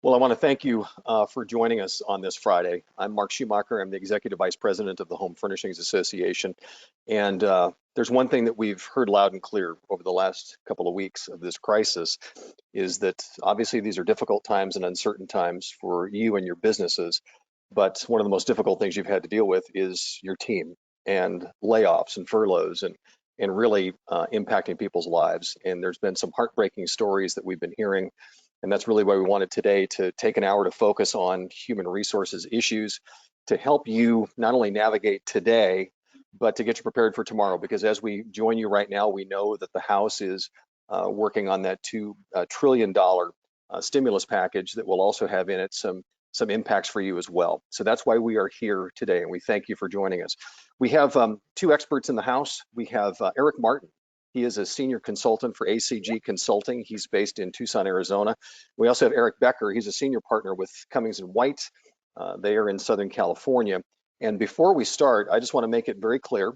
Well, I want to thank you for joining us on this Friday. I'm Mark Schumacher. I'm the Executive Vice President of the Home Furnishings Association. And there's one thing that we've heard loud and clear over the last couple of weeks of this crisis is that obviously these are difficult times and uncertain times for you and your businesses. But one of the most difficult things you've had to deal with is your team and layoffs and furloughs and really impacting people's lives. And there's been some heartbreaking stories that we've been hearing, and that's really why we wanted today to take an hour to focus on human resources issues to help you not only navigate today, but to get you prepared for tomorrow. Because as we join you right now, we know that the House is working on that $2 trillion stimulus package that will also have in it some impacts for you as well. So that's why we are here today, and we thank you for joining us. We have two experts in the House. We have Eric Martin. He is a senior consultant for ACG Consulting. He's based in Tucson, Arizona. We also have Eric Becker. He's a senior partner with Cummings & White. They are in Southern California. And before we start, I just want to make it very clear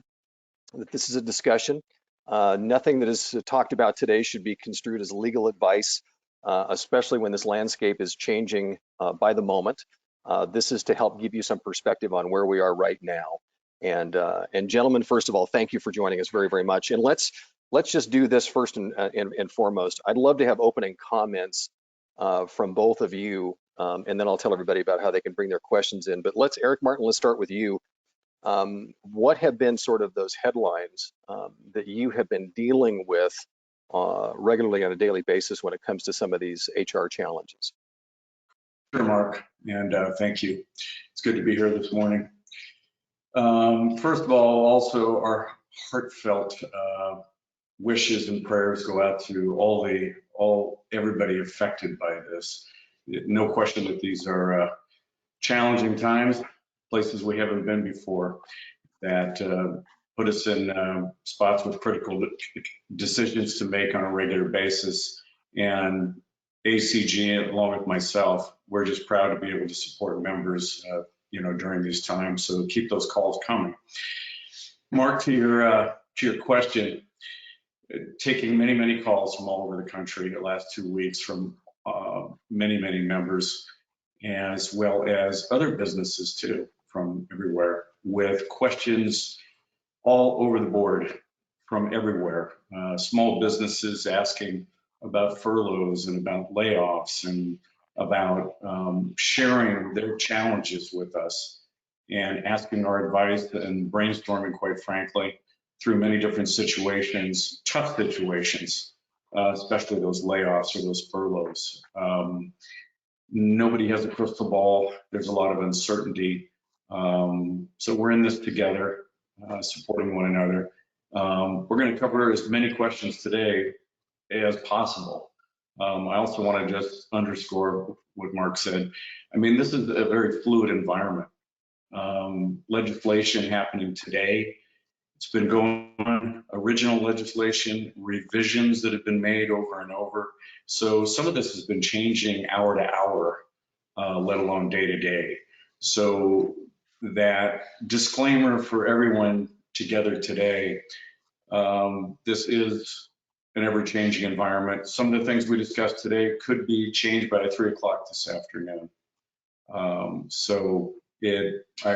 that this is a discussion. Nothing that is talked about today should be construed as legal advice, especially when this landscape is changing by the moment. This is to help give you some perspective on where we are right now. And gentlemen, first of all, thank you for joining us very, very much. And let's just do this first and foremost. I'd love to have opening comments from both of you, and then I'll tell everybody about how they can bring their questions in. But Eric Martin, let's start with you. What have been sort of those headlines that you have been dealing with regularly on a daily basis when it comes to some of these HR challenges? Sure, Mark, and thank you. It's good to be here this morning. First of all, also our heartfelt wishes and prayers go out to everybody affected by this. No question that these are challenging times, places we haven't been before, that put us in spots with critical decisions to make on a regular basis. And ACG, along with myself, we're just proud to be able to support members, during these times. So keep those calls coming. Mark, to your question, taking many calls from all over the country the last 2 weeks from many members, as well as other businesses too, from everywhere, with questions all over the board from everywhere. Small businesses asking about furloughs and about layoffs and about sharing their challenges with us and asking our advice and brainstorming, quite frankly, through many different situations, tough situations, especially those layoffs or those furloughs. Nobody has a crystal ball. There's a lot of uncertainty. So we're in this together, supporting one another. We're going to cover as many questions today as possible. I also want to just underscore what Mark said. I mean, this is a very fluid environment. Legislation happening today. It's been going on, original legislation, revisions that have been made over and over. So some of this has been changing hour to hour, let alone day to day. So that disclaimer for everyone together today, this is an ever-changing environment. Some of the things we discussed today could be changed by 3 o'clock this afternoon. I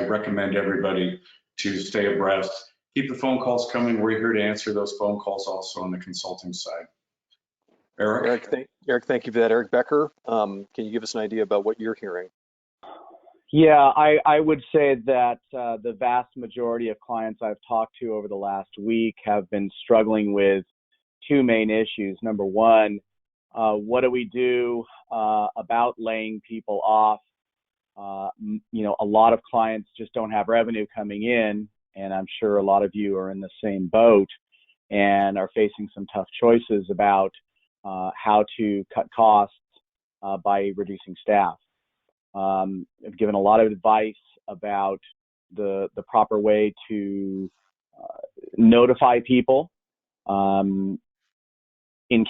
recommend everybody to stay abreast. Keep the phone calls coming. We're here to answer those phone calls also on the consulting side. Eric, thank you for that. Eric Becker, can you give us an idea about what you're hearing? Yeah, I would say that the vast majority of clients I've talked to over the last week have been struggling with two main issues. Number one, what do we do about laying people off? A lot of clients just don't have revenue coming in, and I'm sure a lot of you are in the same boat and are facing some tough choices about how to cut costs by reducing staff. I've given a lot of advice about the proper way to notify people. In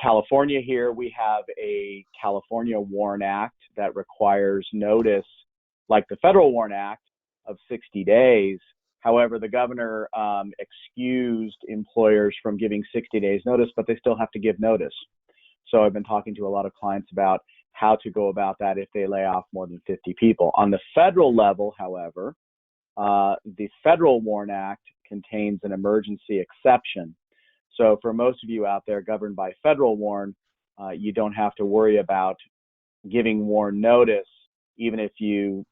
California here, we have a California WARN Act that requires notice, like the federal WARN Act, of 60 days. However, the governor excused employers from giving 60 days notice, but they still have to give notice. So I've been talking to a lot of clients about how to go about that if they lay off more than 50 people. On the federal level, however, the Federal WARN Act contains an emergency exception. So for most of you out there governed by federal WARN, you don't have to worry about giving WARN notice, even if you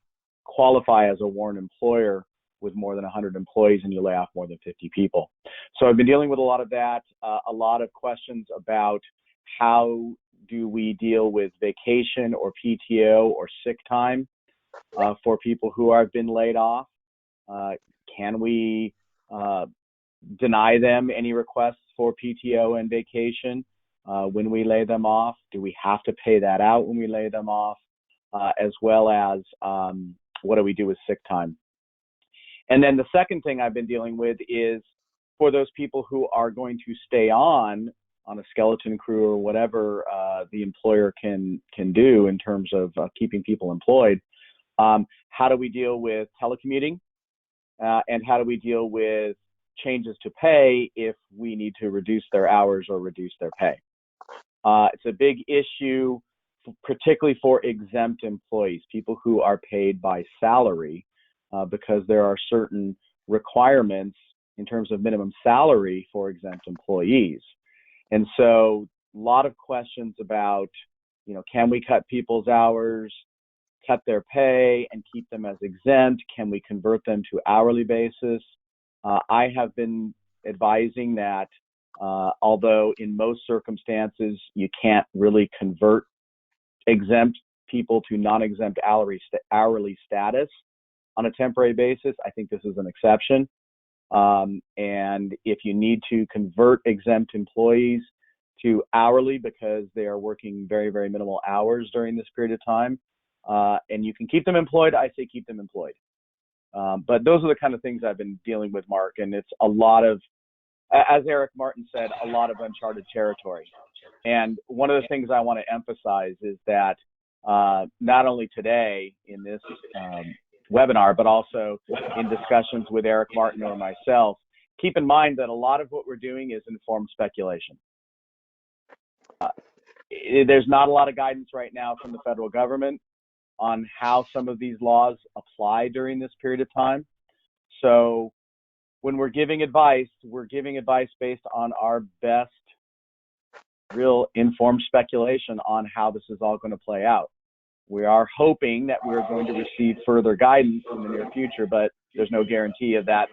qualify as a WARN employer with more than 100 employees and you lay off more than 50 people. So I've been dealing with a lot of that, a lot of questions about how do we deal with vacation or PTO or sick time for people who have been laid off. Can we deny them any requests for PTO and vacation when we lay them off? Do we have to pay that out when we lay them off? As well as what do we do with sick time? And then the second thing I've been dealing with is for those people who are going to stay on a skeleton crew or whatever the employer can do in terms of keeping people employed. How do we deal with telecommuting? And how do we deal with changes to pay if we need to reduce their hours or reduce their pay? It's a big issue, particularly for exempt employees, people who are paid by salary, because there are certain requirements in terms of minimum salary for exempt employees. And so a lot of questions about, can we cut people's hours, cut their pay and keep them as exempt? Can we convert them to hourly basis? I have been advising that although in most circumstances you can't really convert exempt people to non-exempt hourly status on a temporary basis, I think this is an exception. And if you need to convert exempt employees to hourly because they are working very, very minimal hours during this period of time, and you can keep them employed, I say keep them employed. But those are the kind of things I've been dealing with, Mark, and it's a lot of, as Eric Martin said, a lot of uncharted territory. And one of the things I want to emphasize is that not only today in this webinar, but also in discussions with Eric Martin or myself, keep in mind that a lot of what we're doing is informed speculation. There's not a lot of guidance right now from the federal government on how some of these laws apply during this period of time. So when we're giving advice based on our best real informed speculation on how this is all going to play out. We are hoping that we're going to receive further guidance in the near future, but there's no guarantee of that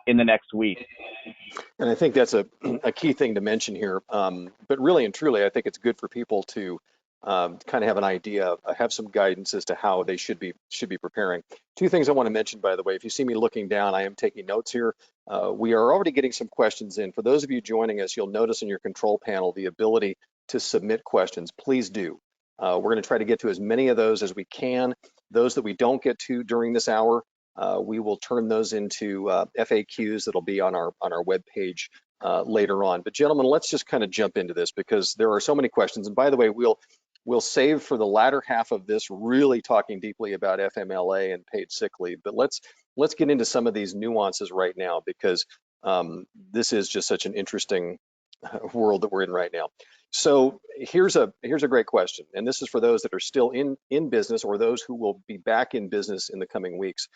in the next week. And I think that's a key thing to mention here. But really and truly, I think it's good for people to kind of have an idea, have some guidance as to how they should be preparing. Two things I want to mention, by the way. If you see me looking down, I am taking notes here. We are already getting some questions in. For those of you joining us, you'll notice in your control panel the ability to submit questions. Please do. We're going to try to get to as many of those as we can. Those that we don't get to during this hour, we will turn those into FAQs that'll be on our webpage later on. But gentlemen, let's just kind of jump into this because there are so many questions. And by the way, we'll save for the latter half of this really talking deeply about FMLA and paid sick leave. But let's get into some of these nuances right now because this is just such an interesting world that we're in right now. So here's a great question, and this is for those that are still in business or those who will be back in business in the coming weeks.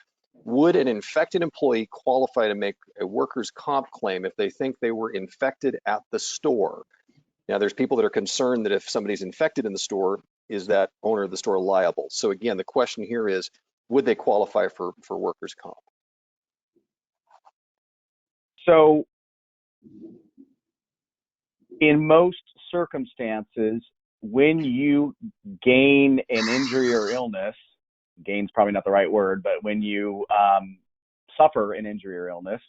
Would an infected employee qualify to make a workers' comp claim if they think they were infected at the store? Now, there's people that are concerned that if somebody's infected in the store, is that owner of the store liable? So again, the question here is, would they qualify for workers' comp? So in most circumstances, when you gain an injury or illness, gain's probably not the right word, but when you suffer an injury or illness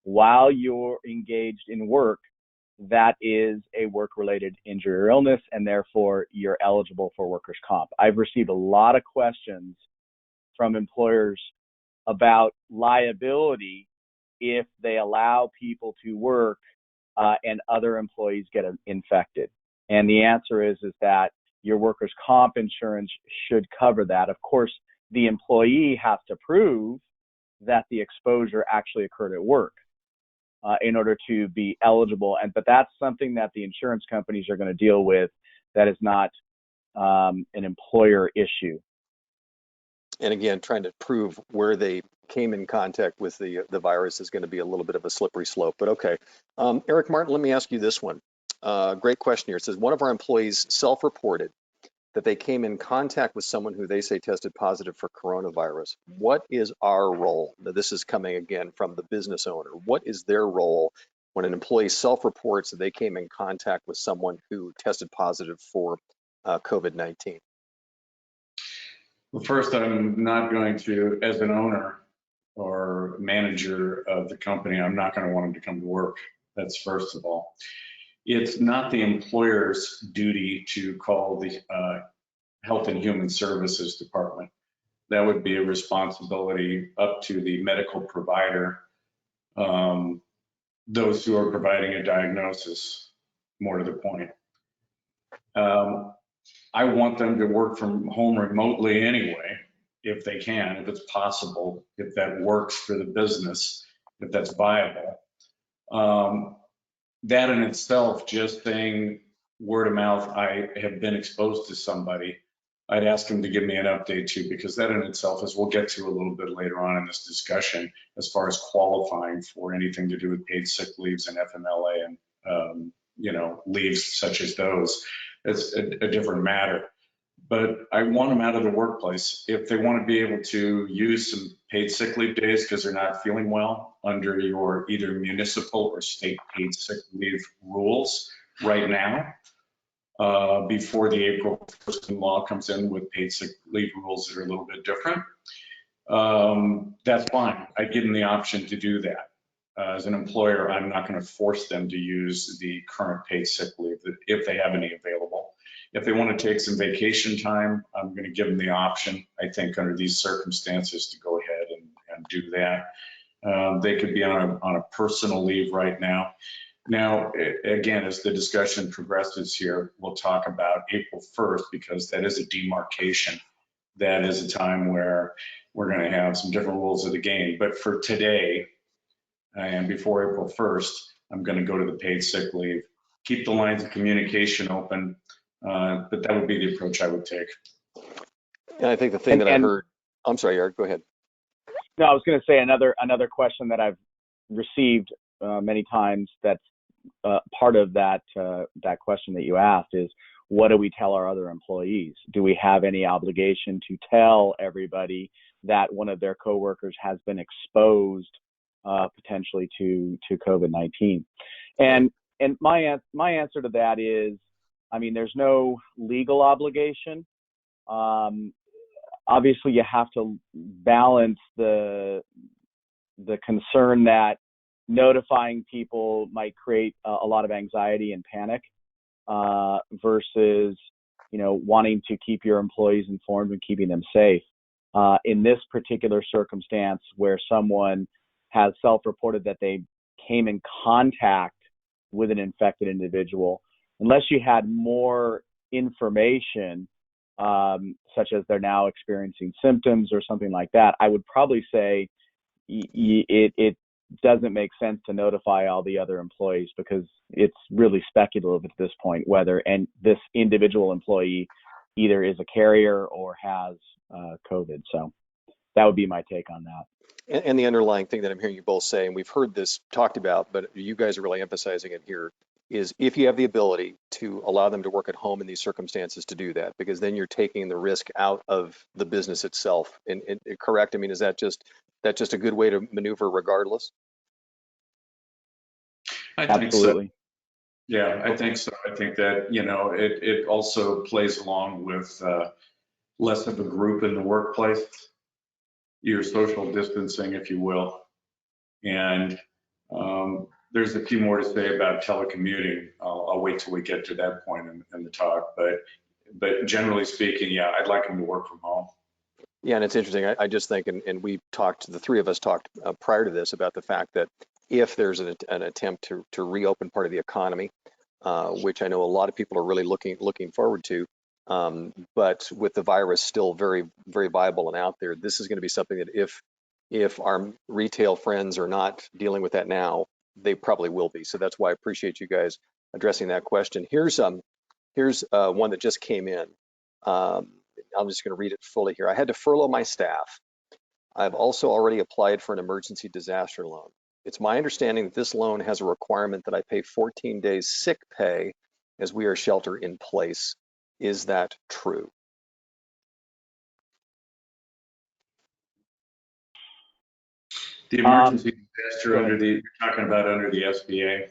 while you're engaged in work, that is a work-related injury or illness, and therefore you're eligible for workers' comp. I've received a lot of questions from employers about liability if they allow people to work and other employees get infected. And the answer is that your workers' comp insurance should cover that. Of course, the employee has to prove that the exposure actually occurred at work in order to be eligible. But that's something that the insurance companies are going to deal with. That is not an employer issue. And again, trying to prove where they came in contact with the virus is going to be a little bit of a slippery slope, but okay. Eric Martin, let me ask you this one. Great question here. It says, one of our employees self-reported that they came in contact with someone who they say tested positive for coronavirus. What is our role? Now, this is coming again from the business owner. What is their role when an employee self-reports that they came in contact with someone who tested positive for COVID-19? Well, first, I'm not going to, as an owner or manager of the company, I'm not going to want them to come to work. That's first of all. It's not the employer's duty to call the Health and Human Services Department. That would be a responsibility up to the medical provider, those who are providing a diagnosis, more to the point. I want them to work from home remotely anyway, if they can, if it's possible, if that works for the business, if that's viable. That in itself, just saying word of mouth, I have been exposed to somebody, I'd ask them to give me an update too, because that in itself, as we'll get to a little bit later on in this discussion, as far as qualifying for anything to do with paid sick leaves and FMLA and leaves such as those, it's a different matter. But I want them out of the workplace. If they want to be able to use some paid sick leave days because they're not feeling well under your either municipal or state paid sick leave rules right now, before the April 1st law comes in with paid sick leave rules that are a little bit different, that's fine. I give them the option to do that. As an employer, I'm not going to force them to use the current paid sick leave if they have any available. If they want to take some vacation time, I'm going to give them the option, I think, under these circumstances to go ahead and do that. They could be on a personal leave right now. Now, again, as the discussion progresses here, we'll talk about April 1st because that is a demarcation. That is a time where we're going to have some different rules of the game. But for today, and before April 1st, I'm going to go to the paid sick leave, keep the lines of communication open, but that would be the approach I would take. And I think the thing that I heard, I'm sorry, Eric, go ahead. No, I was going to say another question that I've received many times that's part of that question that you asked is, what do we tell our other employees? Do we have any obligation to tell everybody that one of their coworkers has been exposed potentially to COVID-19? And my answer to that is, I mean, there's no legal obligation. Obviously, you have to balance the concern that notifying people might create a lot of anxiety and panic versus, wanting to keep your employees informed and keeping them safe. In this particular circumstance where someone has self-reported that they came in contact with an infected individual, unless you had more information, such as they're now experiencing symptoms or something like that, I would probably say it doesn't make sense to notify all the other employees because it's really speculative at this point whether this individual employee either is a carrier or has COVID. So that would be my take on that. And the underlying thing that I'm hearing you both say, and we've heard this talked about, but you guys are really emphasizing it here, is if you have the ability to allow them to work at home in these circumstances, to do that, because then you're taking the risk out of the business itself. And correct? I mean, is that just a good way to maneuver regardless? I think Absolutely. so. Yeah, I think so. I think that, it also plays along with less of a group in the workplace, your social distancing, if you will. And there's a few more to say about telecommuting. I'll wait till we get to that point in the talk. But generally speaking, yeah, I'd like them to work from home. Yeah, and it's interesting. I just think, and the three of us talked prior to this about the fact that if there's an attempt to reopen part of the economy, which I know a lot of people are really looking forward to, but with the virus still very, very viable and out there, this is going to be something that if our retail friends are not dealing with that now, they probably will be. So that's why I appreciate you guys addressing that question. Here's one that just came in. I'm just going to read it fully here. I had to furlough my staff. I've also already applied for an emergency disaster loan. It's my understanding that this loan has a requirement that I pay 14 days sick pay as we are shelter in place. Is that true? The emergency disaster under the, you're talking about under the SBA?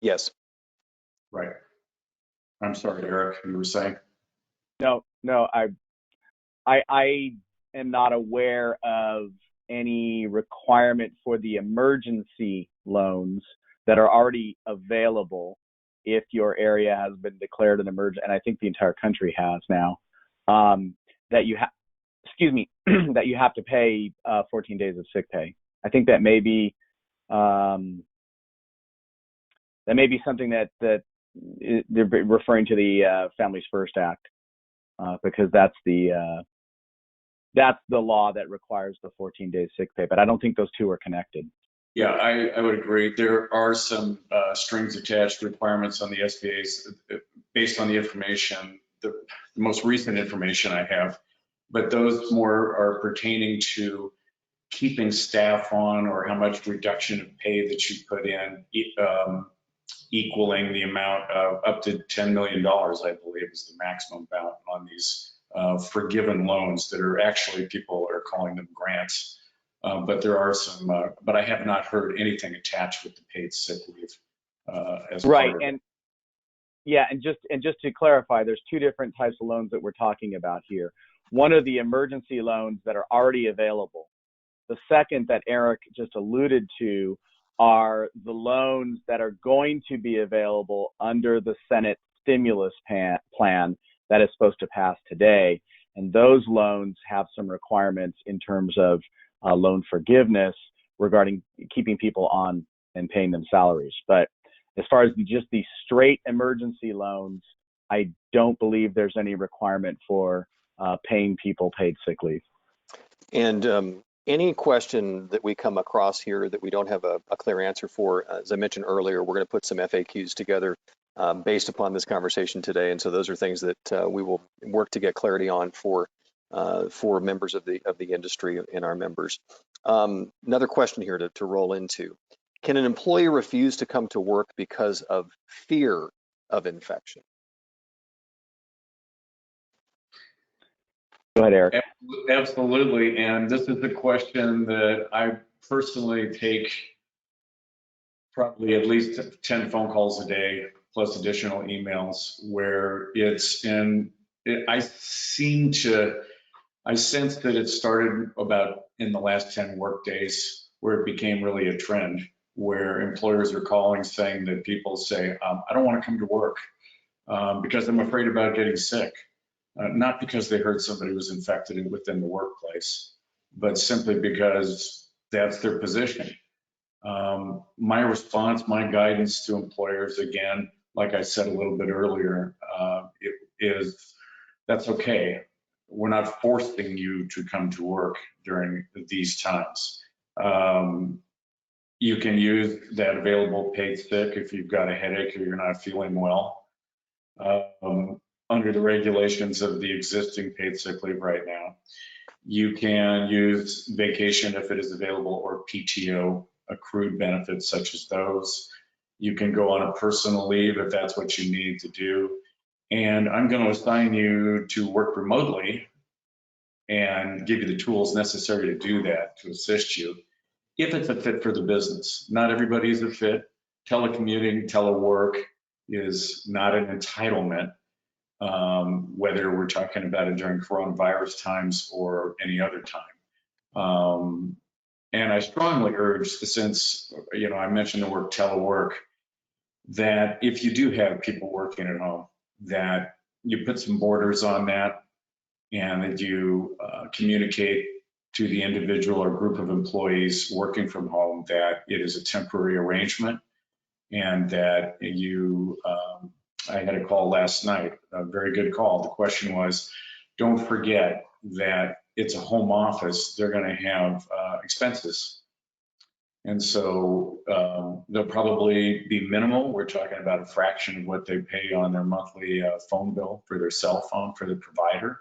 Yes. Right. I'm sorry, Eric, you were saying? No, I am not aware of any requirement for the emergency loans that are already available if your area has been declared an emergency, and I think the entire country has now, that you have, that you have to pay 14 days of sick pay. I think that may be something that they're referring to the Families First Act, because that's the law that requires the 14 days sick pay. But I don't think those two are connected. Yeah, I would agree. There are some strings attached requirements on the SBA's based on the information, the most recent information I have, but those more are pertaining to keeping staff on or how much reduction of pay that you put in, equaling the amount of up to $10 million, I believe, is the maximum amount on these forgiven loans that are actually, people are calling them grants. But there are some, but I have not heard anything attached with the paid sick leave as right. part of And it. yeah, and just to clarify, there's two different types of loans that we're talking about here. One are the emergency loans that are already available. The second that Eric just alluded to are the loans that are going to be available under the Senate stimulus plan that is supposed to pass today. And those loans have some requirements in terms of loan forgiveness regarding keeping people on and paying them salaries. But as far as just the straight emergency loans, I don't believe there's any requirement for paying people paid sick leave. And any question that we come across here that we don't have a clear answer for, as I mentioned earlier, we're going to put some FAQs together based upon this conversation today. And so those are things that we will work to get clarity on for members of the industry and our members. Another question here to roll into. Can an employee refuse to come to work because of fear of infection? Go ahead, Eric. Absolutely, and this is the question that I personally take probably at least 10 phone calls a day, plus additional emails, where it's I sense that it started about in the last 10 work days, where it became really a trend, where employers are calling saying that people say, I don't want to come to work because I'm afraid about getting sick. Not because they heard somebody was infected within the workplace, but simply because that's their position. My response, my guidance to employers, again, like I said a little bit earlier, is that's okay. We're not forcing you to come to work during these times. You can use that available paid sick if you've got a headache or you're not feeling well. Under the regulations of the existing paid sick leave right now, you can use vacation if it is available, or PTO, accrued benefits such as those. You can go on a personal leave if that's what you need to do. And I'm going to assign you to work remotely and give you the tools necessary to do that, to assist you, if it's a fit for the business. Not everybody is a fit. Telecommuting, telework is not an entitlement. Whether we're talking about it during coronavirus times or any other time. And I strongly urge, since I mentioned the word telework, that if you do have people working at home, that you put some borders on that, and that you communicate to the individual or group of employees working from home that it is a temporary arrangement, and that I had a call last night, a very good call. The question was, don't forget that it's a home office. They're going to have expenses. And so they'll probably be minimal. We're talking about a fraction of what they pay on their monthly phone bill for their cell phone for the provider,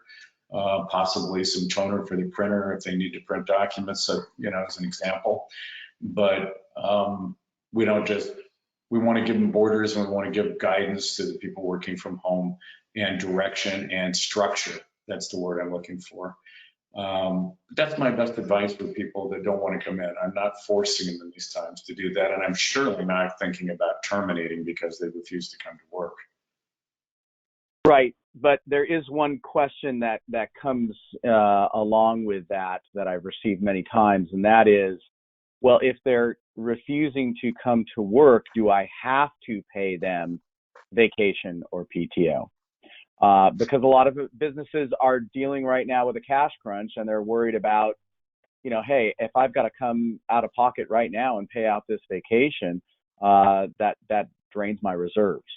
possibly some toner for the printer if they need to print documents, so, as an example. But we don't just, we want to give them borders, and we want to give guidance to the people working from home, and direction and structure. That's the word I'm looking for. That's my best advice for people that don't want to come in. I'm not forcing them in these times to do that, and I'm surely not thinking about terminating because they refuse to come to work. Right, but there is one question that comes along with that I've received many times, and that is, well, if they're refusing to come to work, do I have to pay them vacation or PTO? Because a lot of businesses are dealing right now with a cash crunch, and they're worried about, hey, if I've got to come out of pocket right now and pay out this vacation, that drains my reserves.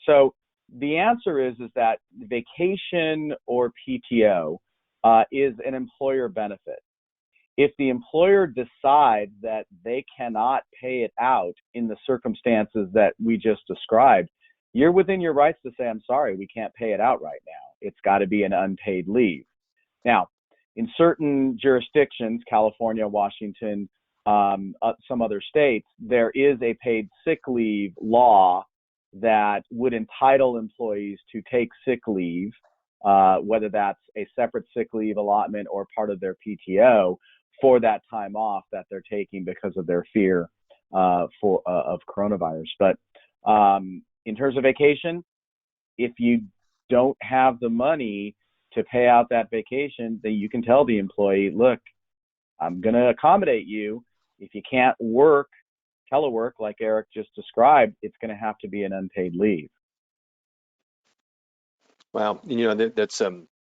So the answer is that vacation or PTO is an employer benefit. If the employer decides that they cannot pay it out in the circumstances that we just described, you're within your rights to say, I'm sorry, we can't pay it out right now. It's got to be an unpaid leave. Now, in certain jurisdictions, California, Washington, some other states, there is a paid sick leave law that would entitle employees to take sick leave, whether that's a separate sick leave allotment or part of their PTO, for that time off that they're taking because of their fear of coronavirus. But in terms of vacation, if you don't have the money to pay out that vacation, then you can tell the employee, look, I'm going to accommodate you. If you can't work, telework, like Eric just described, it's going to have to be an unpaid leave. Wow, that's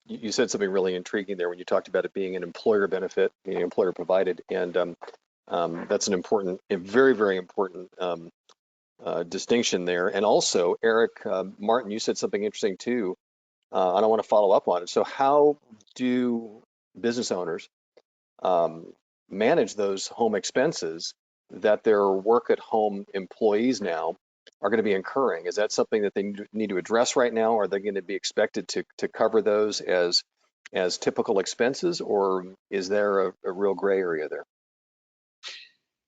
you said something really intriguing there when you talked about it being an employer benefit, being employer provided, and that's a very, very important distinction there. And also, Eric, Martin, you said something interesting too, and I want to follow up on it. So how do business owners manage those home expenses that their work at home employees now are going to be incurring? Is that something that they need to address right now? Are they going to be expected to cover those as typical expenses, or is there a real gray area there?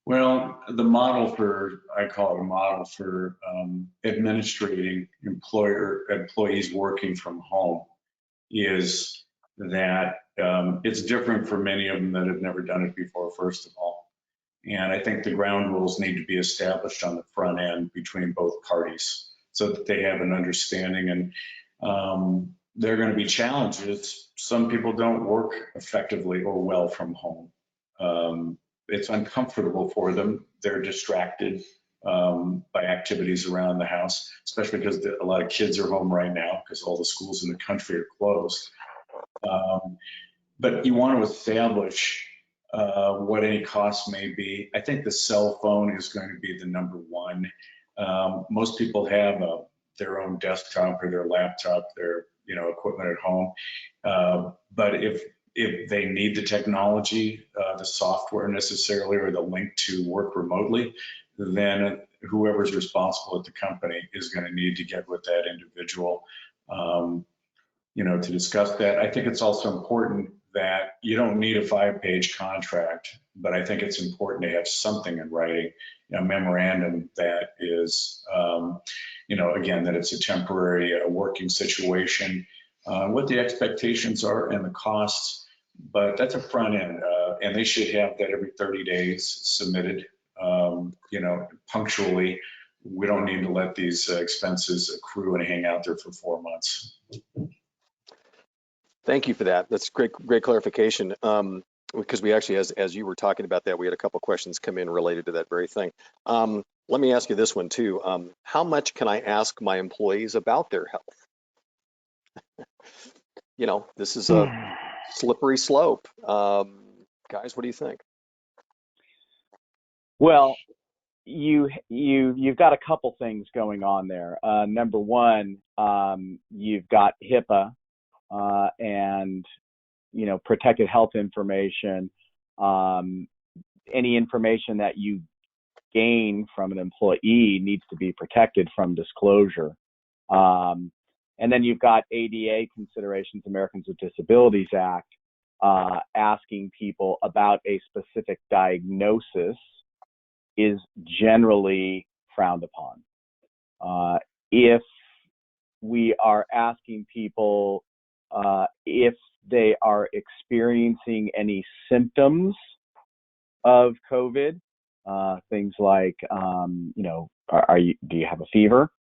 Well, I call it a model for administrating employees working from home is that it's different for many of them that have never done it before, first of all. And I think the ground rules need to be established on the front end between both parties so that they have an understanding. And there are going to be challenges. Some people don't work effectively or well from home. It's uncomfortable for them. They're distracted by activities around the house, especially because a lot of kids are home right now because all the schools in the country are closed. But you want to establish what any costs may be. I think the cell phone is going to be the number one. Most people have their own desktop or their laptop, their equipment at home. But if they need the technology, the software necessarily, or the link to work remotely, then whoever's responsible at the company is going to need to get with that individual, to discuss that. I think it's also important that you don't need a 5-page contract, but I think it's important to have something in writing, a memorandum that is, again, that it's a temporary working situation, what the expectations are and the costs, but that's a front end, and they should have that every 30 days submitted, punctually. We don't need to let these expenses accrue and hang out there for 4 months. Thank you for that. That's great clarification. Because we actually, as you were talking about that, we had a couple questions come in related to that very thing. Let me ask you this one too. How much can I ask my employees about their health? This is a slippery slope. Guys, what do you think? Well, you've got a couple things going on there. Number one, you've got HIPAA and protected health information. Any information that you gain from an employee needs to be protected from disclosure. And then you've got ADA considerations, Americans with Disabilities Act, asking people about a specific diagnosis is generally frowned upon. If we are asking people if they are experiencing any symptoms of COVID, things like, do you have a fever?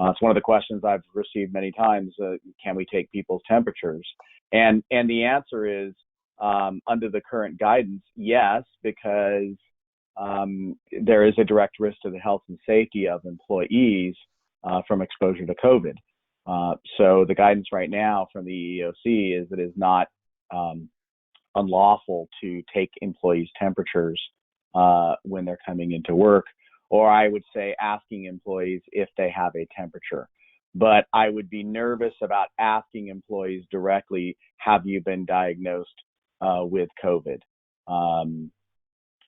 It's one of the questions I've received many times. Can we take people's temperatures? And the answer is, under the current guidance, yes, because there is a direct risk to the health and safety of employees from exposure to COVID. So the guidance right now from the EEOC is that it is not unlawful to take employees' temperatures when they're coming into work, or I would say asking employees if they have a temperature. But I would be nervous about asking employees directly, have you been diagnosed with COVID?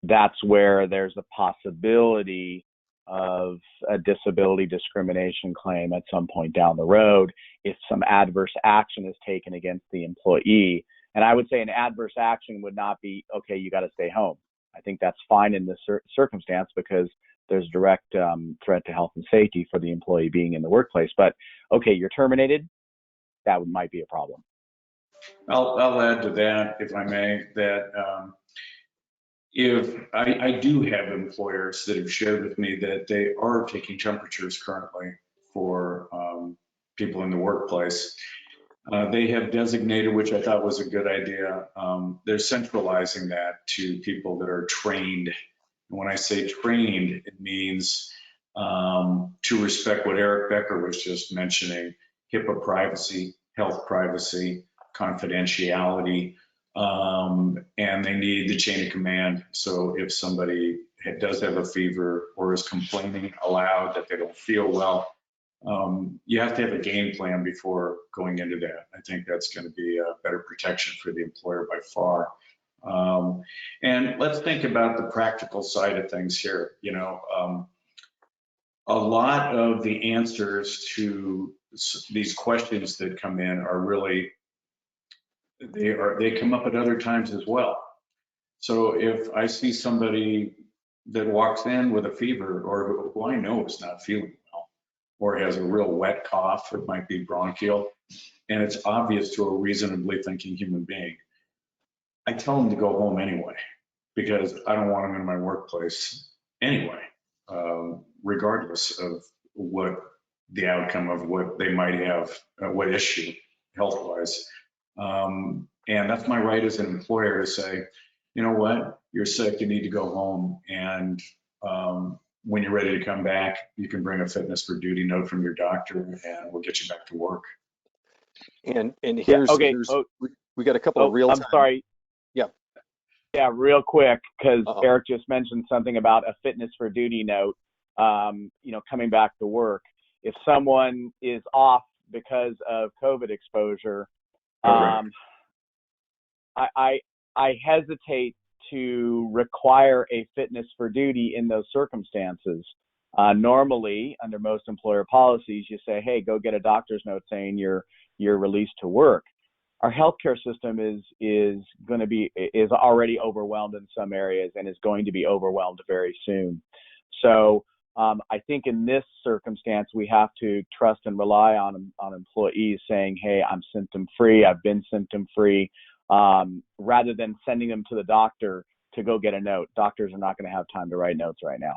That's where there's a possibility of a disability discrimination claim at some point down the road if some adverse action is taken against the employee. And I would say an adverse action would not be, okay, you got to stay home. I think that's fine in this circumstance because there's direct threat to health and safety for the employee being in the workplace. But okay, you're terminated, that might be a problem. I'll add to that, if I may, that if I do have employers that have shared with me that they are taking temperatures currently for people in the workplace. They have designated, which I thought was a good idea, they're centralizing that to people that are trained. And when I say trained, it means to respect what Eric Becker was just mentioning, HIPAA privacy, health privacy, confidentiality, and they need the chain of command. So if somebody does have a fever or is complaining aloud that they don't feel well, you have to have a game plan before going into that. I think that's going to be a better protection for the employer by far. And let's think about the practical side of things here. A lot of the answers to these questions that come in are really, they come up at other times as well. So if I see somebody that walks in with a fever or who I know is not feeling well, or has a real wet cough, it might be bronchial, and it's obvious to a reasonably thinking human being, I tell them to go home anyway, because I don't want them in my workplace anyway, regardless of what the outcome of what they might have, what issue health-wise. And that's my right as an employer to say, you know what, you're sick, you need to go home. And when you're ready to come back, you can bring a fitness for duty note from your doctor and we'll get you back to work. And here's, yeah, okay. here's we got a couple of real time. I'm sorry. Yeah. Yeah, real quick, because Uh-oh. Eric just mentioned something about a fitness for duty note, coming back to work. If someone is off because of COVID exposure, I hesitate to require a fitness for duty in those circumstances. Normally, under most employer policies, you say, hey, go get a doctor's note saying you're released to work. Our healthcare system is already overwhelmed in some areas and is going to be overwhelmed very soon. So I think in this circumstance, we have to trust and rely on employees saying, hey, I'm symptom free, I've been symptom free, rather than sending them to the doctor to go get a note. Doctors are not going to have time to write notes right now.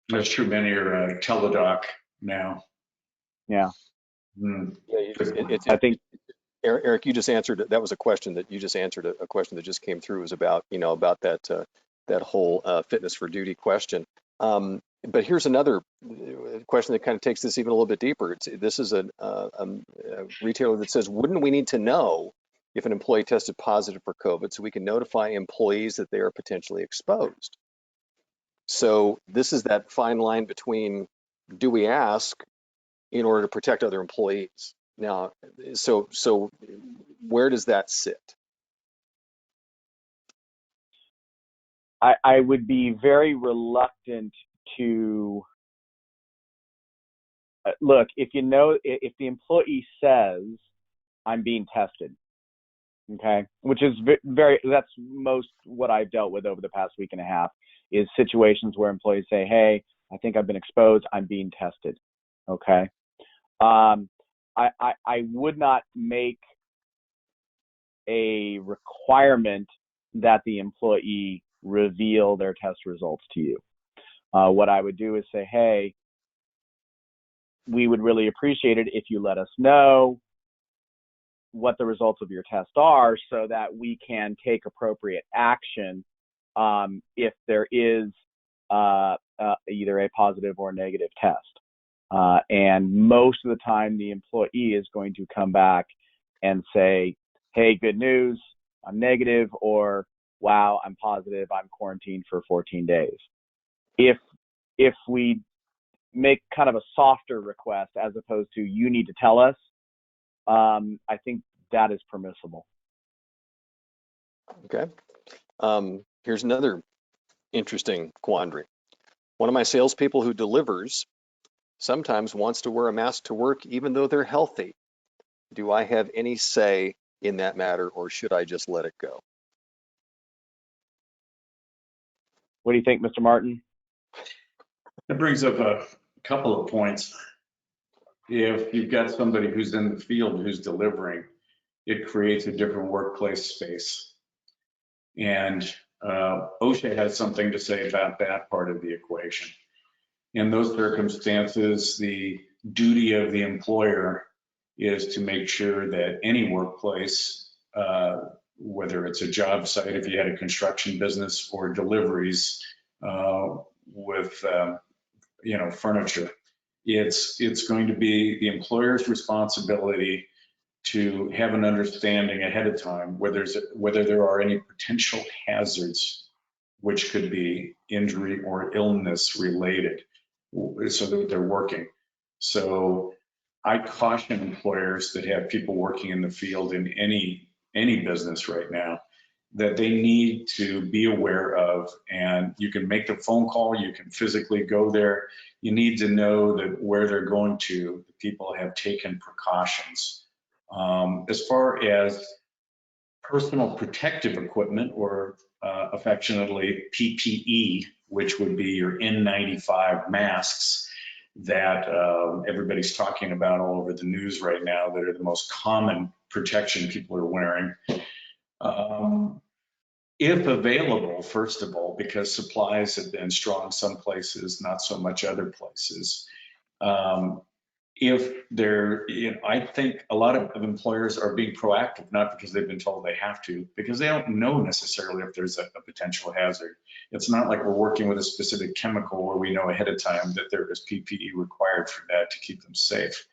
That's true. Many are teledoc now. Yeah. I think, Eric, you just answered it. That was a question that you just answered. A question that just came through was about, about that whole fitness for duty question. But here's another question that kind of takes this even a little bit deeper. This is a retailer that says, wouldn't we need to know if an employee tested positive for COVID so we can notify employees that they are potentially exposed? So this is that fine line between, do we ask in order to protect other employees? Now, so where does that sit? I would be very reluctant to look, if the employee says I'm being tested, okay, which is that's most what I've dealt with over the past week and a half, is situations where employees say, hey, I think I've been exposed, I'm being tested, okay. I would not make a requirement that the employee reveal their test results to you. What I would do is say, hey, we would really appreciate it if you let us know what the results of your test are so that we can take appropriate action if there is either a positive or negative test. And most of the time, the employee is going to come back and say, hey, good news, I'm negative, or wow, I'm positive, I'm quarantined for 14 days. If we make kind of a softer request as opposed to you need to tell us, I think that is permissible. Okay. Here's another interesting quandary. One of my salespeople who delivers sometimes wants to wear a mask to work even though they're healthy. Do I have any say in that matter, or should I just let it go? What do you think, Mr. Martin? That brings up a couple of points. If you've got somebody who's in the field who's delivering, it creates a different workplace space. And OSHA has something to say about that part of the equation. In those circumstances, the duty of the employer is to make sure that any workplace, whether it's a job site, if you had a construction business, or deliveries with furniture, it's going to be the employer's responsibility to have an understanding ahead of time whether there are any potential hazards, which could be injury or illness related, so that they're working. So I caution employers that have people working in the field in any business right now that they need to be aware of, and you can make the phone call, you can physically go there. You need to know that where they're going to, the people have taken precautions. As far as personal protective equipment, or affectionately PPE, which would be your N95 masks that everybody's talking about all over the news right now, that are the most common protection people are wearing. If available, first of all, because supplies have been strong some places, not so much other places. If they're, I think a lot of employers are being proactive, not because they've been told they have to, because they don't know necessarily if there's a potential hazard. It's not like we're working with a specific chemical where we know ahead of time that there is PPE required for that to keep them safe.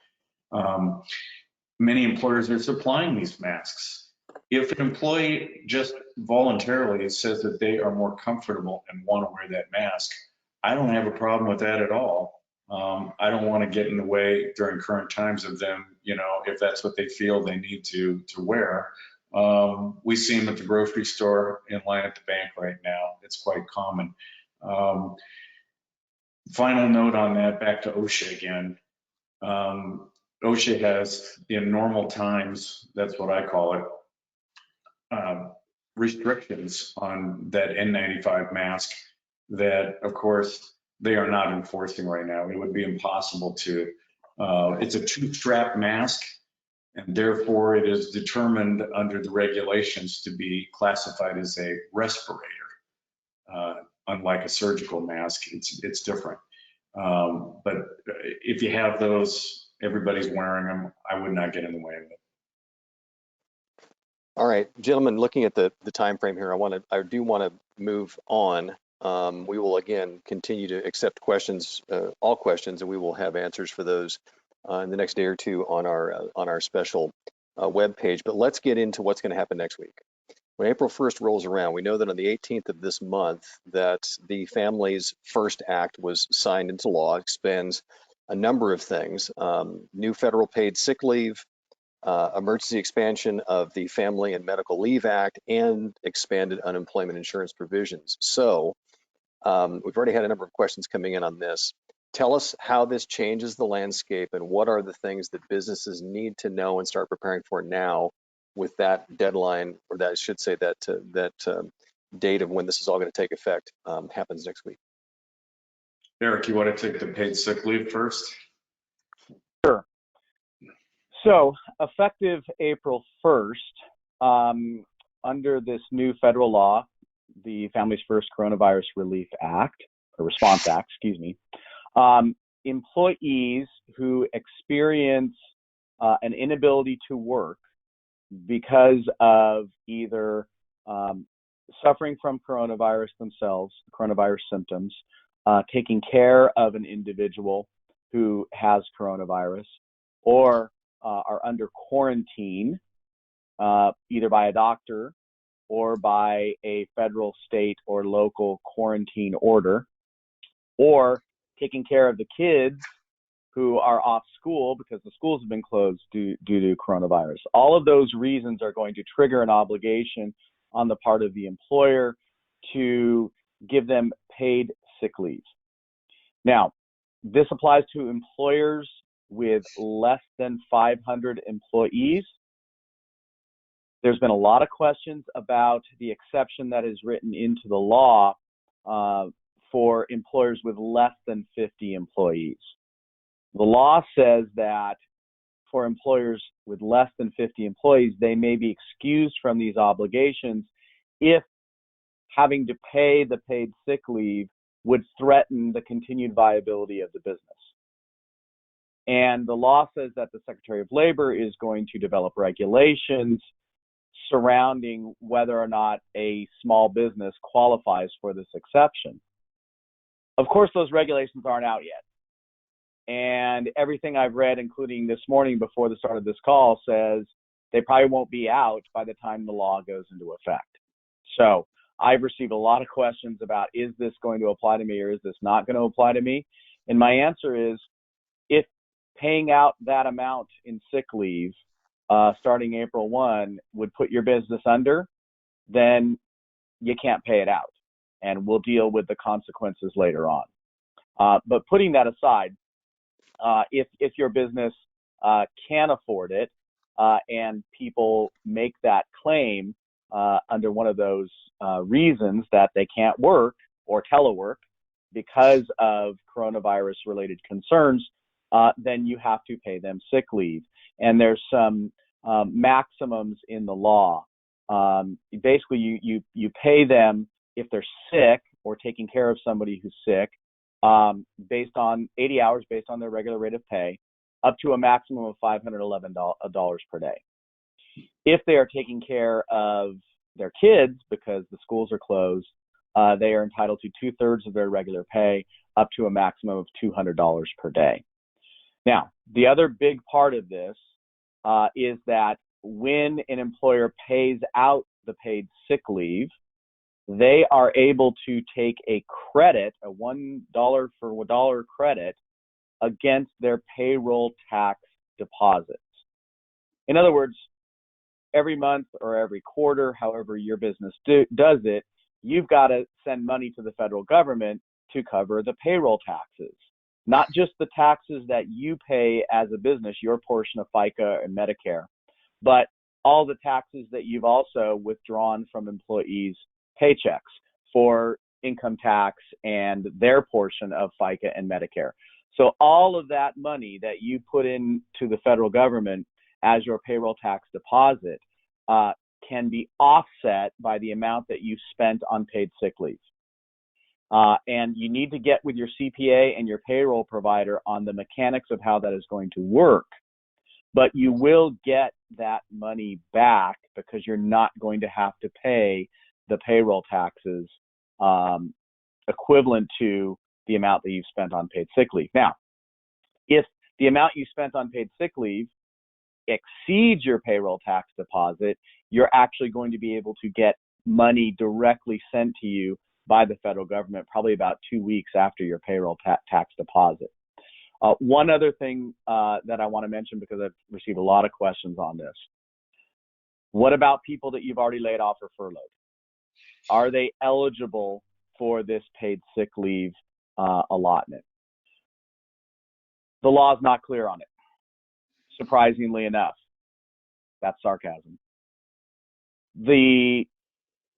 Many employers are supplying these masks. If an employee just voluntarily says that they are more comfortable and want to wear that mask, I don't have a problem with that at all. I don't want to get in the way during current times of them, if that's what they feel they need to wear. We see them at the grocery store, in line at the bank right now. It's quite common. Final note on that, back to OSHA again. OSHA has, in normal times, that's what I call it, restrictions on that N95 mask that, of course, they are not enforcing right now. It would be impossible to. It's a two-strap mask, and therefore it is determined under the regulations to be classified as a respirator. Unlike a surgical mask, it's different. But if you have those, everybody's wearing them, I would not get in the way of it. All right, gentlemen, looking at the time frame here, I do want to move on. We will again continue to accept questions, all questions, and we will have answers for those in the next day or two on our special web page. But let's get into what's going to happen next week. When April 1st rolls around, we know that on the 18th of this month that the Families First Act was signed into law. It expands a number of things: new federal paid sick leave, emergency expansion of the Family and Medical Leave Act, and expanded unemployment insurance provisions. So we've already had a number of questions coming in on this. Tell us how this changes the landscape and what are the things that businesses need to know and start preparing for now with that deadline, or that I should say that date of when this is all going to take effect happens next week. Eric, you want to take the paid sick leave first? Sure. So effective April 1st, under this new federal law, the Families First Coronavirus Relief Act, or Response Act, excuse me, employees who experience an inability to work because of either suffering from coronavirus themselves, coronavirus symptoms, taking care of an individual who has coronavirus, or are under quarantine, either by a doctor or by a federal, state, or local quarantine order, or taking care of the kids who are off school because the schools have been closed due to coronavirus. All of those reasons are going to trigger an obligation on the part of the employer to give them paid sick leave. Now, this applies to employers with less than 500 employees. There's been a lot of questions about the exception that is written into the law for employers with less than 50 employees. The law says that for employers with less than 50 employees, they may be excused from these obligations if having to pay the paid sick leave would threaten the continued viability of the business. And the law says that the Secretary of Labor is going to develop regulations surrounding whether or not a small business qualifies for this exception. Of course, those regulations aren't out yet. And everything I've read, including this morning before the start of this call, says they probably won't be out by the time the law goes into effect. So I've received a lot of questions about, is this going to apply to me or is this not going to apply to me? And my answer is, if paying out that amount in sick leave starting April 1 would put your business under, then you can't pay it out. And we'll deal with the consequences later on. But putting that aside, if your business can afford it and people make that claim under one of those reasons that they can't work or telework because of coronavirus related concerns, then you have to pay them sick leave. And there's some maximums in the law. Basically, you pay them if they're sick or taking care of somebody who's sick, based on 80 hours based on their regular rate of pay, up to a maximum of $511 per day. If they are taking care of their kids because the schools are closed, they are entitled to 2/3 of their regular pay, up to a maximum of $200 per day. Now, the other big part of this is that when an employer pays out the paid sick leave, they are able to take a credit, a $1 for $1 credit, against their payroll tax deposits. In other words, every month or every quarter, however your business does it, you've got to send money to the federal government to cover the payroll taxes. Not just the taxes that you pay as a business, your portion of FICA and Medicare, but all the taxes that you've also withdrawn from employees' paychecks for income tax and their portion of FICA and Medicare. So all of that money that you put into the federal government as your payroll tax deposit can be offset by the amount that you spent on paid sick leave. And you need to get with your CPA and your payroll provider on the mechanics of how that is going to work. But you will get that money back because you're not going to have to pay the payroll taxes equivalent to the amount that you've spent on paid sick leave. Now, if the amount you spent on paid sick leave exceeds your payroll tax deposit, you're actually going to be able to get money directly sent to you by the federal government, probably about 2 weeks after your payroll tax deposit. One other thing that I want to mention, because I've received a lot of questions on this. What about people that you've already laid off or furloughed? Are they eligible for this paid sick leave allotment? The law is not clear on it, surprisingly enough. That's sarcasm. The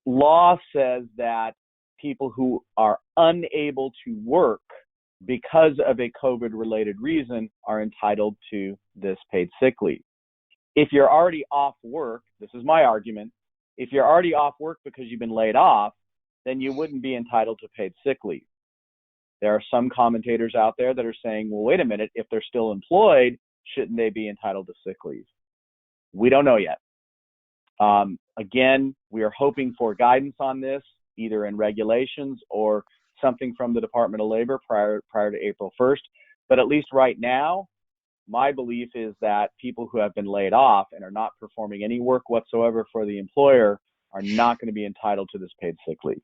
law says that people who are unable to work because of a COVID-related reason are entitled to this paid sick leave. If you're already off work, this is my argument, if you're already off work because you've been laid off, then you wouldn't be entitled to paid sick leave. There are some commentators out there that are saying, well, wait a minute, if they're still employed, shouldn't they be entitled to sick leave? We don't know yet. Again, we are hoping for guidance on this, either in regulations or something from the Department of Labor prior to April 1st. But at least right now, my belief is that people who have been laid off and are not performing any work whatsoever for the employer are not going to be entitled to this paid sick leave.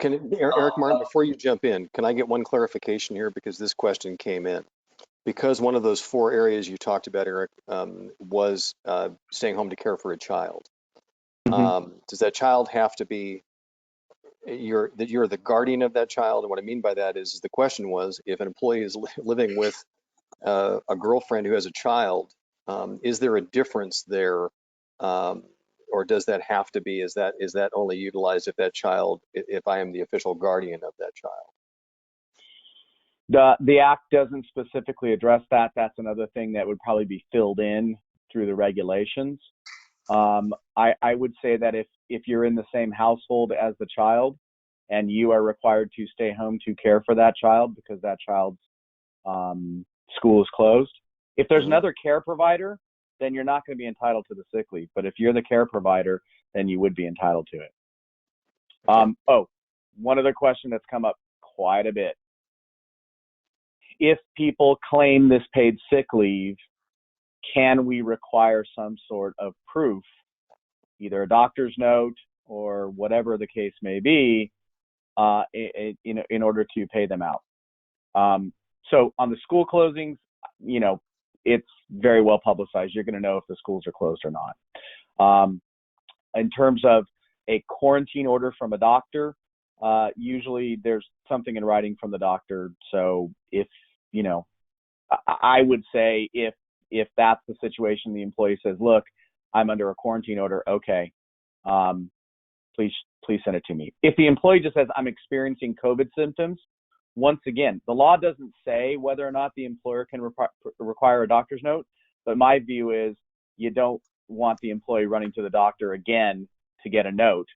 Eric Martin, before you jump in, can I get one clarification here, because this question came in? Because one of those 4 areas you talked about, Eric, was staying home to care for a child. Does that child have to be you're the guardian of that child? And what I mean by that is, the question was, if an employee is living with a girlfriend who has a child, is there a difference there, or does that have to be? Is that only utilized if that child, if I am the official guardian of that child? The act doesn't specifically address that. That's another thing that would probably be filled in through the regulations. I would say that if you're in the same household as the child and you are required to stay home to care for that child because that child's school is closed, if there's another care provider, then you're not going to be entitled to the sick leave. But if you're the care provider, then you would be entitled to it. Oh, one other question that's come up quite a bit. If people claim this paid sick leave, can we require some sort of proof, either a doctor's note or whatever the case may be, in order to pay them out? So on the school closings, it's very well publicized. You're going to know if the schools are closed or not. In terms of a quarantine order from a doctor, usually there's something in writing from the doctor. So if, I would say if that's the situation, the employee says, look, I'm under a quarantine order. Okay. Please send it to me. If the employee just says, I'm experiencing COVID symptoms, once again, the law doesn't say whether or not the employer can require a doctor's note, but my view is you don't want the employee running to the doctor again to get a note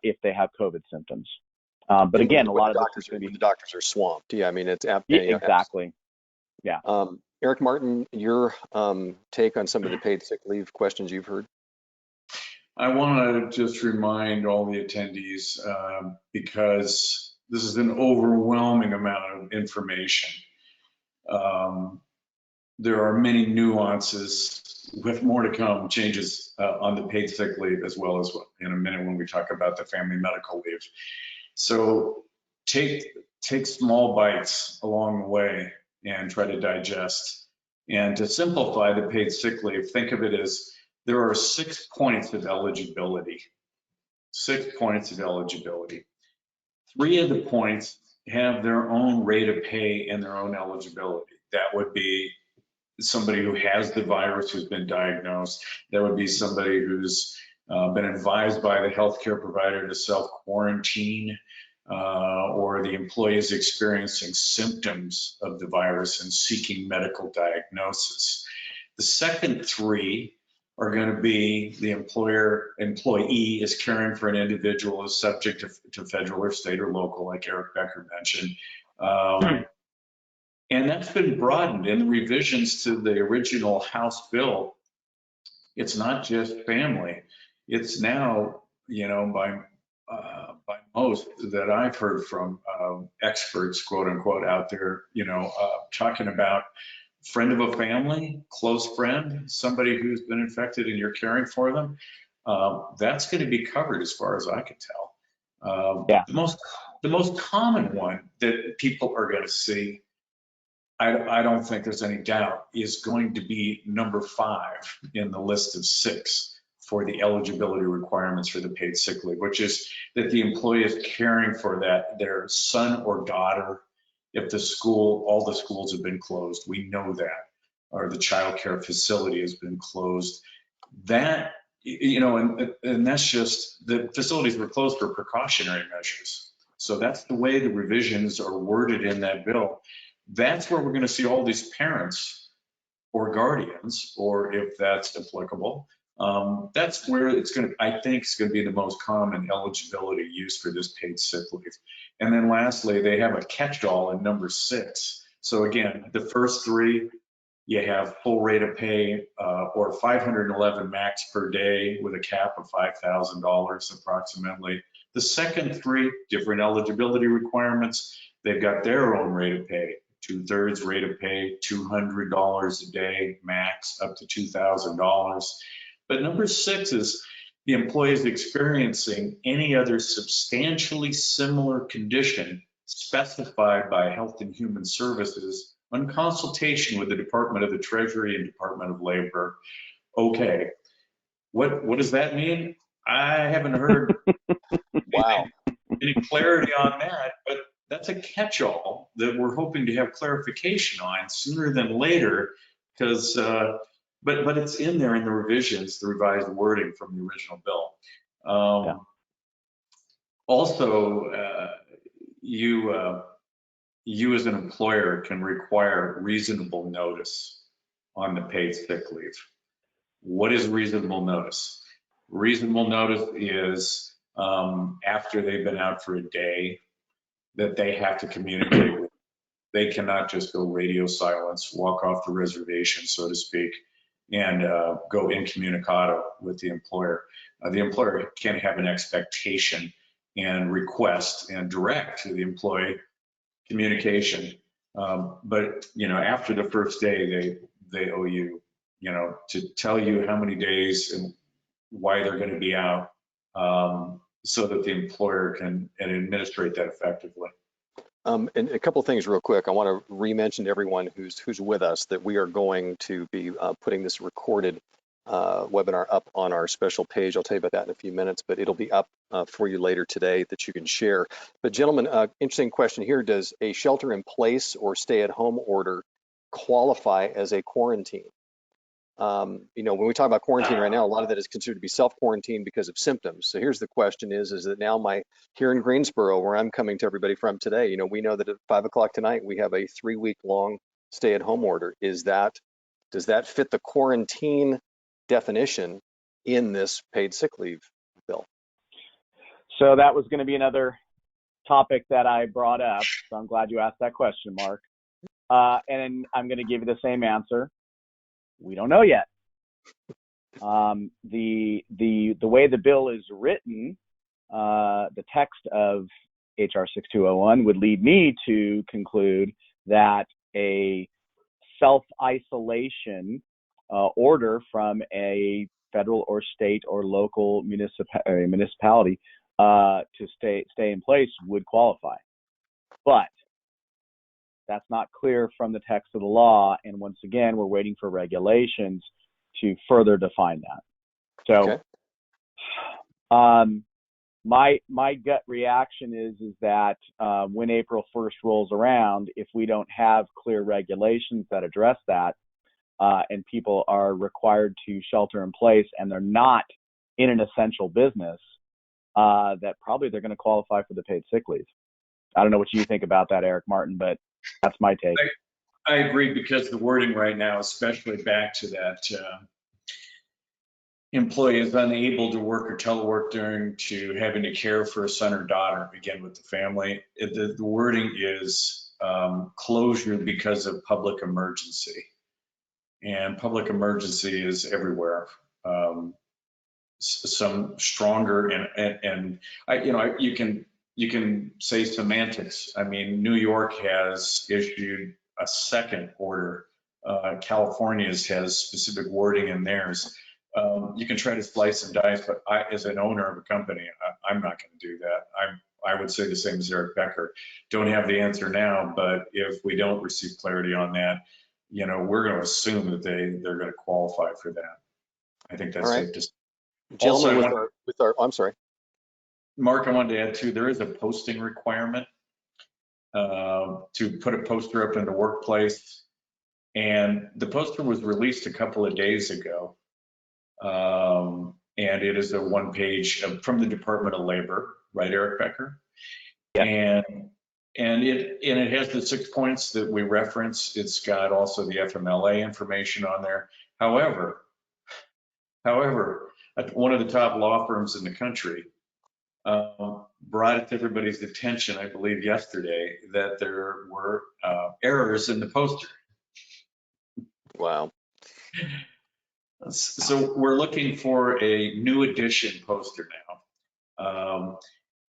if they have COVID symptoms. But again, a lot of this is going to be, the doctors are swamped. Yeah, I mean, it's exactly. Yeah. Eric Martin, your take on some of the paid sick leave questions you've heard? I want to just remind all the attendees, because this is an overwhelming amount of information. There are many nuances with more to come, changes on the paid sick leave, as well as in a minute when we talk about the family medical leave. So take small bites along the way and try to digest. And to simplify the paid sick leave, think of it as there are 6 points of eligibility. 6 points of eligibility. 3 of the points have their own rate of pay and their own eligibility. That would be somebody who has the virus, who's been diagnosed. That would be somebody who's been advised by the healthcare provider to self-quarantine, or the employee is experiencing symptoms of the virus and seeking medical diagnosis. The second 3 are going to be the employee is caring for an individual who's subject to federal or state or local, like Eric Becker mentioned. And that's been broadened in the revisions to the original House bill. It's not just family. It's now, by most that I've heard from experts, quote unquote, out there, talking about friend of a family, close friend, somebody who's been infected and you're caring for them. That's going to be covered as far as I can tell. Yeah. The most common one that people are going to see I don't think there's any doubt, is going to be number 5 in the list of 6 for the eligibility requirements for the paid sick leave, which is that the employee is caring for their son or daughter if all the schools have been closed. We know that, or the child care facility has been closed. That, and that's just, the facilities were closed for precautionary measures. So that's the way the revisions are worded in that bill. That's where we're going to see all these parents or guardians, or if that's applicable, that's where I think it's going to be the most common eligibility used for this paid sick leave. And then lastly, they have a catch-all in number 6. So again, the first 3, you have full rate of pay or 511 max per day with a cap of $5,000 approximately. The second 3, different eligibility requirements. They've got their own rate of pay, 2/3 rate of pay, $200 a day max, up to $2,000. But number 6 is the employee is experiencing any other substantially similar condition specified by Health and Human Services on consultation with the Department of the Treasury and Department of Labor. Okay, what does that mean? I haven't heard Wow. any clarity on that, but that's a catch-all that we're hoping to have clarification on sooner than later, because but it's in there in the revisions, the revised wording from the original bill. Yeah. Also, you as an employer can require reasonable notice on the paid sick leave. What is reasonable notice? Reasonable notice is after they've been out for a day, that they have to communicate with. They cannot just go radio silence, walk off the reservation, so to speak, and go incommunicado with the employer. The employer can have an expectation and request and direct to the employee communication. But after the first day, they owe you, to tell you how many days and why they're going to be out, so that the employer can administrate that effectively. And a couple of things real quick. I want to re-mention to everyone who's with us that we are going to be putting this recorded webinar up on our special page. I'll tell you about that in a few minutes, but it'll be up for you later today that you can share. But gentlemen, interesting question here. Does a shelter in place or stay at home order qualify as a quarantine? When we talk about quarantine right now, a lot of that is considered to be self-quarantine because of symptoms. So here's the question is that now here in Greensboro, where I'm coming to everybody from today, we know that at 5 o'clock tonight, we have a 3-week long stay at home order. Does that fit the quarantine definition in this paid sick leave bill? So that was going to be another topic that I brought up. So I'm glad you asked that question, Mark. And I'm going to give you the same answer. We don't know yet. The way the bill is written, the text of HR 6201 would lead me to conclude that a self-isolation order from a federal or state or local municipality to stay in place would qualify. But that's not clear from the text of the law, and once again, we're waiting for regulations to further define that. So, okay. My gut reaction is that when April 1st rolls around, if we don't have clear regulations that address that, and people are required to shelter in place and they're not in an essential business, that probably they're going to qualify for the paid sick leave. I don't know what you think about that, Eric Martin, but that's my take. I agree, because the wording right now, especially back to that employee is unable to work or telework due to having to care for a son or daughter, again with the family. The wording is closure because of public emergency. And public emergency is everywhere. Some stronger and you can say semantics. I mean, New York has issued a second order. California's has specific wording in theirs. You can try to slice and dice, but as an owner of a company, I'm not going to do that. I would say the same as Eric Becker. Don't have the answer now, but if we don't receive clarity on that, we're going to assume that they're going to qualify for that. I think All that's right, safe to say. Also, gentlemen, I'm sorry. Mark, I wanted to add too, there is a posting requirement to put a poster up in the workplace. And the poster was released a couple of days ago. And it is a one-page from the Department of Labor, right, Eric Becker? Yeah. And it has the 6 points that we reference. It's got also the FMLA information on there. However, one of the top law firms in the country brought it to everybody's attention, I believe yesterday, that there were errors in the poster. Wow. So we're looking for a new edition poster now.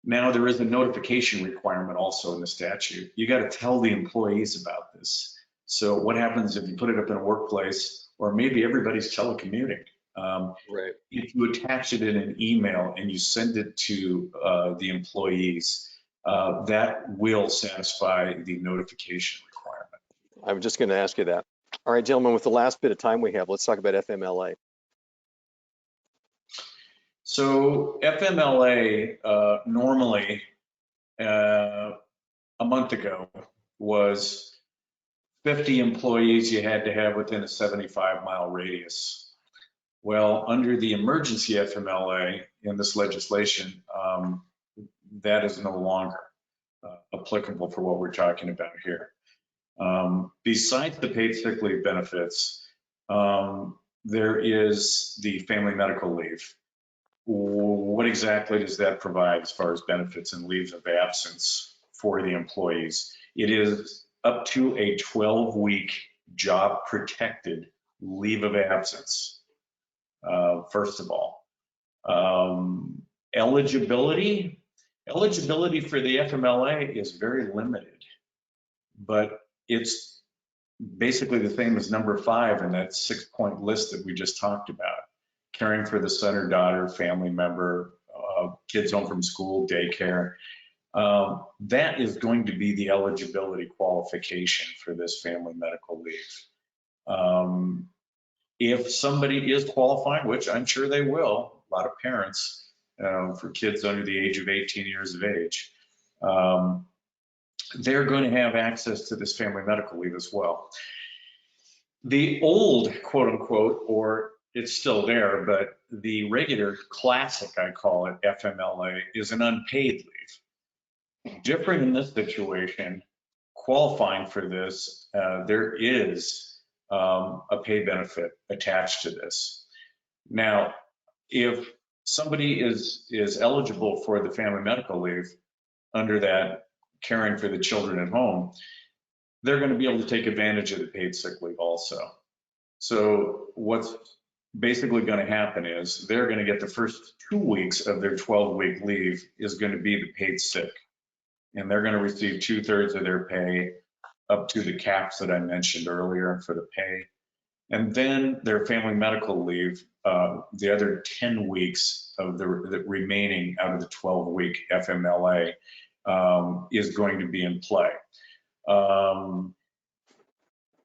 Now there is a notification requirement also in the statute. You got to tell the employees about this. So what happens if you put it up in a workplace, or maybe everybody's telecommuting? Right. If you attach it in an email and you send it to the employees, that will satisfy the notification requirement. I'm just going to ask you that. All right, gentlemen, with the last bit of time we have, let's talk about FMLA. So FMLA normally a month ago was 50 employees you had to have within a 75-mile radius. Well, under the emergency FMLA in this legislation, that is no longer applicable for what we're talking about here. Besides the paid sick leave benefits, there is the family medical leave. What exactly does that provide as far as benefits and leaves of absence for the employees? It is up to a 12-week job protected leave of absence, first of all. Eligibility for the FMLA is very limited, but it's basically the same as number 5 in that 6-point list that we just talked about. Caring for the son or daughter, family member, kids home from school, daycare. That is going to be the eligibility qualification for this family medical leave. If somebody is qualifying, which I'm sure they will, a lot of parents, for kids under the age of 18 years of age, they're going to have access to this family medical leave as well. The old, quote unquote, or it's still there, but the regular classic, I call it, FMLA, is an unpaid leave. Different in this situation, qualifying for this, there is a pay benefit attached to this. Now, if somebody is eligible for the family medical leave under that caring for the children at home, they're going to be able to take advantage of the paid sick leave also. So what's basically going to happen is they're going to get the first 2 weeks of their 12-week leave is going to be the paid sick. And they're going to receive 2/3 of their pay up to the caps that I mentioned earlier for the pay. And then their family medical leave, the other 10 weeks of the remaining out of the 12-week FMLA is going to be in play.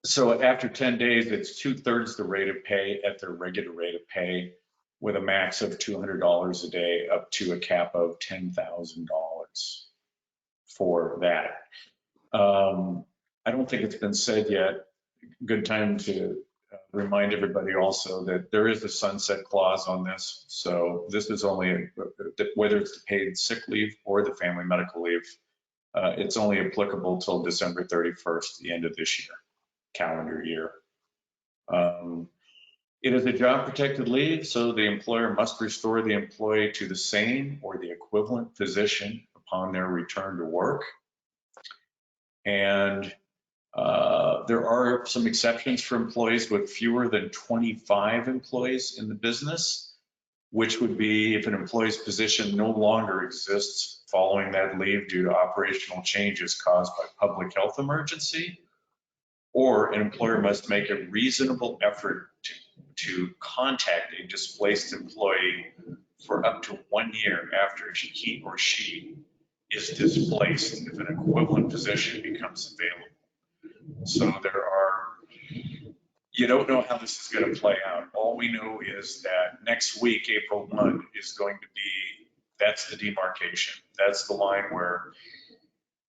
So after 10 days, it's 2/3 the rate of pay at their regular rate of pay, with a max of $200 a day up to a cap of $10,000 for that. I don't think it's been said yet. Good time to remind everybody also that there is a sunset clause on this. So this is only, whether it's the paid sick leave or the family medical leave, it's only applicable till December 31st, the end of this year, calendar year. It is a job protected leave, so the employer must restore the employee to the same or the equivalent position upon their return to work. And there are some exceptions for employees with fewer than 25 employees in the business, which would be if an employee's position no longer exists following that leave due to operational changes caused by public health emergency, or an employer must make a reasonable effort to contact a displaced employee for up to 1 year after he or she is displaced if an equivalent position becomes available. So you don't know how this is going to play out. All we know is that next week, April 1, is going to be, that's the demarcation. That's the line where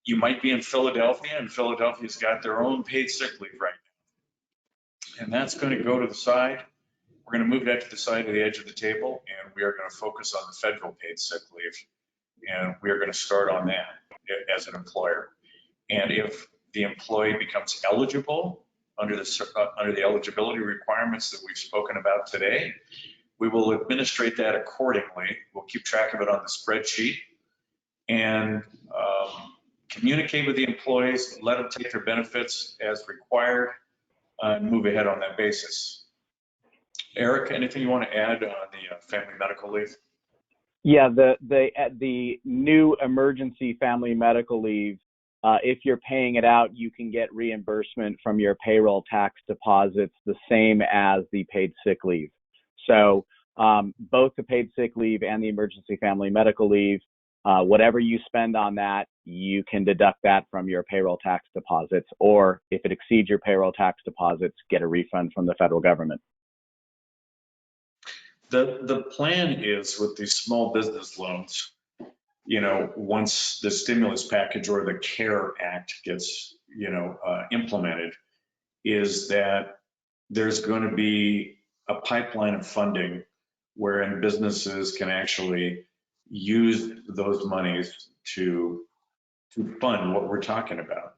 you might be in Philadelphia, and Philadelphia's got their own paid sick leave right now. And that's going to go to the side. We're going to move that to the side of the edge of the table, and we are going to focus on the federal paid sick leave. And we are going to start on that as an employer. And if the employee becomes eligible under the eligibility requirements that we've spoken about today, we will administrate that accordingly. We'll keep track of it on the spreadsheet and communicate with the employees, let them take their benefits as required, and move ahead on that basis. Eric, anything you want to add on the family medical leave? Yeah, the new emergency family medical leave, if you're paying it out, you can get reimbursement from your payroll tax deposits the same as the paid sick leave. So both the paid sick leave and the emergency family medical leave, whatever you spend on that, you can deduct that from your payroll tax deposits, or if it exceeds your payroll tax deposits, get a refund from the federal government. The plan is with these small business loans, you know, once the stimulus package or the CARE Act gets, implemented, is that there's going to be a pipeline of funding wherein businesses can actually use those monies to fund what we're talking about,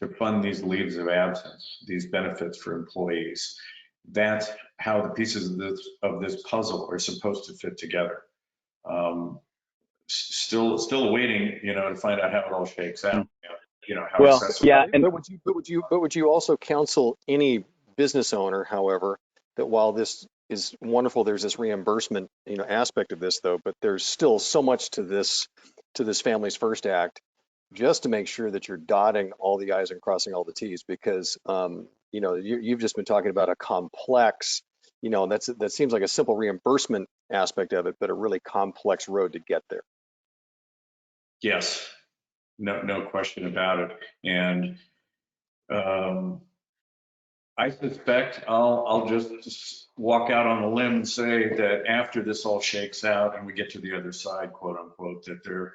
to fund these leaves of absence, these benefits for employees. That's how the pieces of this puzzle are supposed to fit together. Still waiting, to find out how it all shakes out. How Well, successful. yeah, and But would you also counsel any business owner, however, that while this is wonderful, there's this reimbursement, aspect of this though, but there's still so much to this Families First Act, just to make sure that you're dotting all the I's and crossing all the T's, because you've just been talking about a complex, that seems like a simple reimbursement aspect of it, but a really complex road to get there. Yes, no question about it. And I suspect I'll just walk out on a limb and say that after this all shakes out and we get to the other side, quote unquote, that there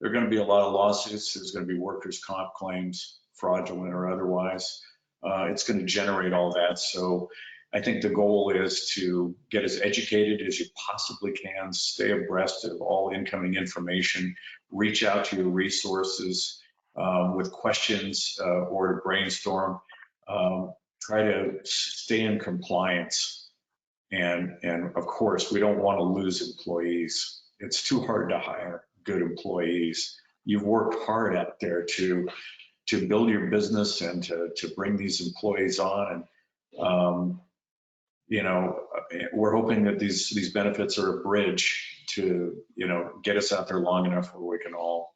are going to be a lot of lawsuits. There's going to be workers' comp claims, fraudulent or otherwise. It's going to generate all that. So I think the goal is to get as educated as you possibly can, stay abreast of all incoming information, reach out to your resources with questions or to brainstorm. Try to stay in compliance. And of course, we don't want to lose employees. It's too hard to hire good employees. You've worked hard out there to build your business and to bring these employees on. And, we're hoping that these benefits are a bridge to, get us out there long enough where we can all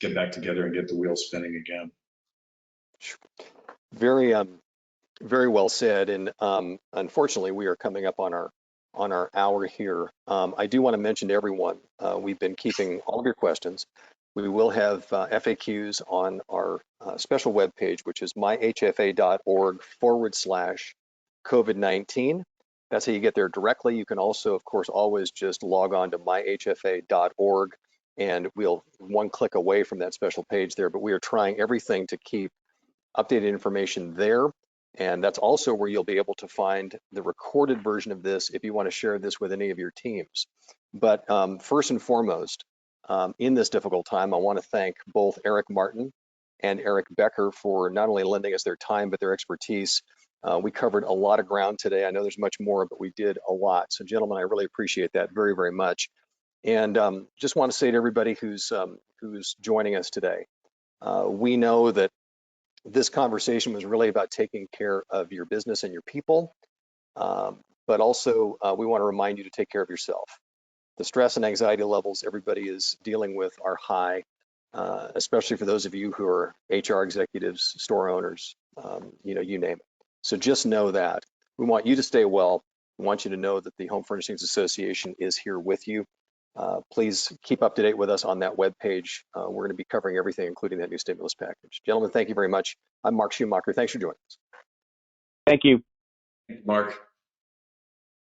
get back together and get the wheels spinning again. Very, very well said. And unfortunately, we are coming up on our hour here. I do want to mention to everyone, we've been keeping all of your questions. We will have FAQs on our special webpage, which is myhfa.org/COVID-19. That's how you get there directly. You can also, of course, always just log on to myhfa.org, and we'll one click away from that special page there. But we are trying everything to keep updated information there. And that's also where you'll be able to find the recorded version of this if you want to share this with any of your teams. But first and foremost, in this difficult time, I want to thank both Eric Martin and Eric Becker for not only lending us their time, but their expertise. We covered a lot of ground today. I know there's much more, but we did a lot. So gentlemen, I really appreciate that very, very much. And just want to say to everybody who's joining us today, we know that this conversation was really about taking care of your business and your people, but also we want to remind you to take care of yourself. The stress and anxiety levels everybody is dealing with are high, especially for those of you who are HR executives, store owners, you name it. So just know that. We want you to stay well. We want you to know that the Home Furnishings Association is here with you. Please keep up to date with us on that webpage. We're going to be covering everything, including that new stimulus package. Gentlemen, thank you very much. I'm Mark Schumacher. Thanks for joining us. Thank you. Mark.